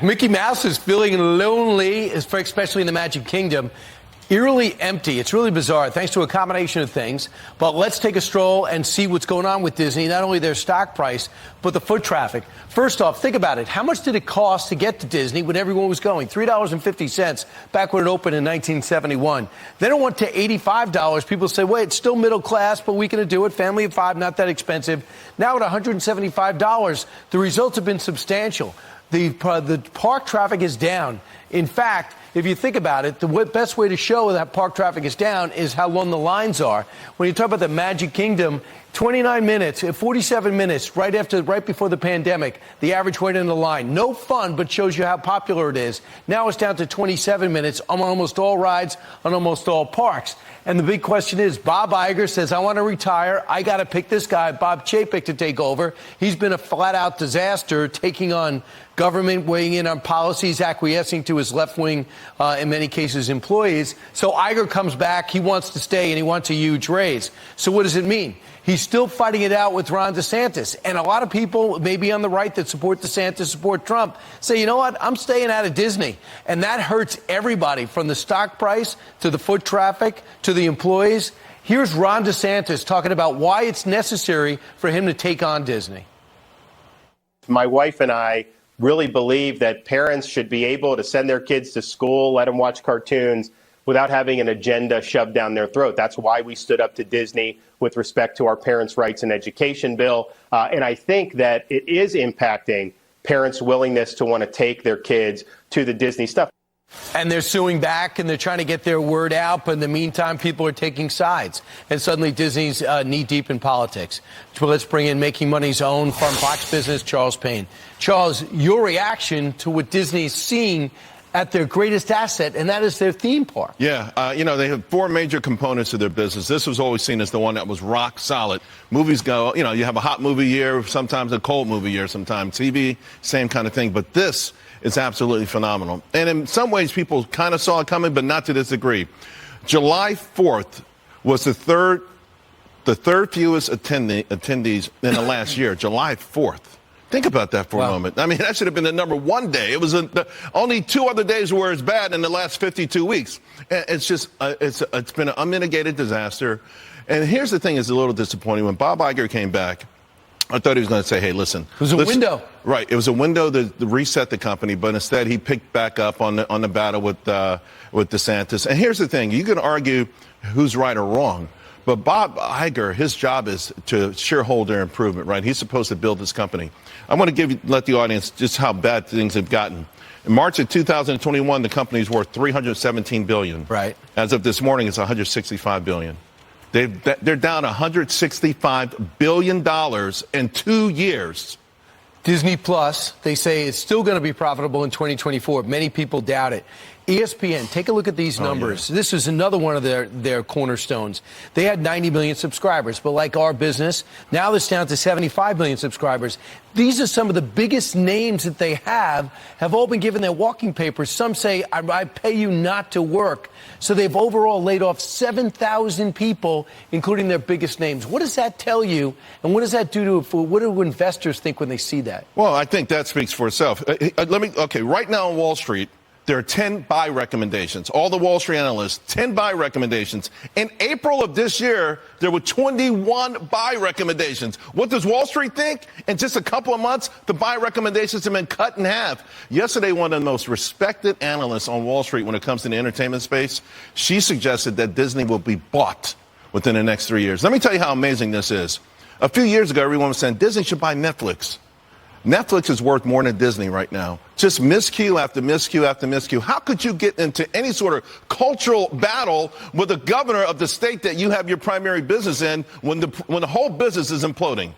Mickey Mouse is feeling lonely, especially in the Magic Kingdom. Eerily empty. It's really bizarre, thanks to a combination of things. But let's take a stroll and see what's going on with Disney, not only their stock price, but the foot traffic. First off, think about it. How much did it cost to get to Disney when everyone was going? $3.50 back when it opened in 1971. Then it went to $85. People say, wait, it's still middle class, but we can do it. Family of five, not that expensive. Now at $175, the results have been substantial. The park traffic is down. In fact, if you think about it, the best way to show that park traffic is down is how long the lines are. When you talk about the Magic Kingdom, 29 minutes, 47 minutes, right before the pandemic, the average wait in the line. No fun, but shows you how popular it is. Now it's down to 27 minutes on almost all rides, on almost all parks. And the big question is, Bob Iger says, I want to retire. I got to pick this guy, Bob Chapek, to take over. He's been a flat-out disaster, taking on government, weighing in on policies, acquiescing to his left-wing, in many cases, employees. So Iger comes back. He wants to stay, and he wants a huge raise. So what does it mean? He's still fighting it out with Ron DeSantis. And a lot of people, maybe on the right that support DeSantis, support Trump, say, you know what, I'm staying out of Disney. And that hurts everybody, from the stock price to the foot traffic to the employees. Here's Ron DeSantis talking about why it's necessary for him to take on Disney. My wife and I really believe that parents should be able to send their kids to school, let them watch cartoons without having an agenda shoved down their throat. That's why we stood up to Disney with respect to our Parents' Rights in Education bill. And I think that it is impacting parents' willingness to want to take their kids to the Disney stuff. And they're suing back, and they're trying to get their word out. But in the meantime, people are taking sides. And suddenly Disney's knee-deep in politics. So let's bring in Making Money's own from Fox Business, Charles Payne. Charles, your reaction to what Disney's seeing at their greatest asset, and that is their theme park. Yeah, they have four major components of their business. This was always seen as the one that was rock solid. Movies go, you have a hot movie year, sometimes a cold movie year, sometimes TV, same kind of thing. But this is absolutely phenomenal. And in some ways, people kind of saw it coming, but not to this degree. July 4th was the third fewest attendees in the last year, July 4th. Think about that for a moment. I mean, that should have been the number one day. It was only two other days were as bad in the last 52 weeks. It's just, it's been an unmitigated disaster. And here's the thing is a little disappointing. When Bob Iger came back, I thought he was going to say, hey, listen. It was a window. Right. It was a window to reset the company, but instead he picked back up on the battle with DeSantis. And here's the thing. You can argue who's right or wrong. But Bob Iger, his job is to shareholder improvement, right? He's supposed to build this company. I want to let the audience just how bad things have gotten. In March of 2021, the company's worth $317 billion. Right. As of this morning, it's $165 billion. They're down $165 billion in 2 years. Disney Plus, they say it's still going to be profitable in 2024. Many people doubt it. ESPN, take a look at these numbers. Yeah. This is another one of their cornerstones. They had 90 million subscribers, but like our business, now it's down to 75 million subscribers. These are some of the biggest names that they have all been given their walking papers. Some say, I pay you not to work. So they've overall laid off 7,000 people, including their biggest names. What does that tell you, and what does that do what do investors think when they see that? Well, I think that speaks for itself. Right now on Wall Street, there are 10 buy recommendations. All the Wall Street analysts, 10 buy recommendations. In April of this year, there were 21 buy recommendations. What does Wall Street think? In just a couple of months, the buy recommendations have been cut in half. Yesterday, one of the most respected analysts on Wall Street when it comes to the entertainment space, she suggested that Disney will be bought within the next 3 years. Let me tell you how amazing this is. A few years ago, everyone was saying Disney should buy Netflix. Netflix is worth more than Disney right now. Just miscue after miscue after miscue. How could you get into any sort of cultural battle with the governor of the state that you have your primary business in when the whole business is imploding?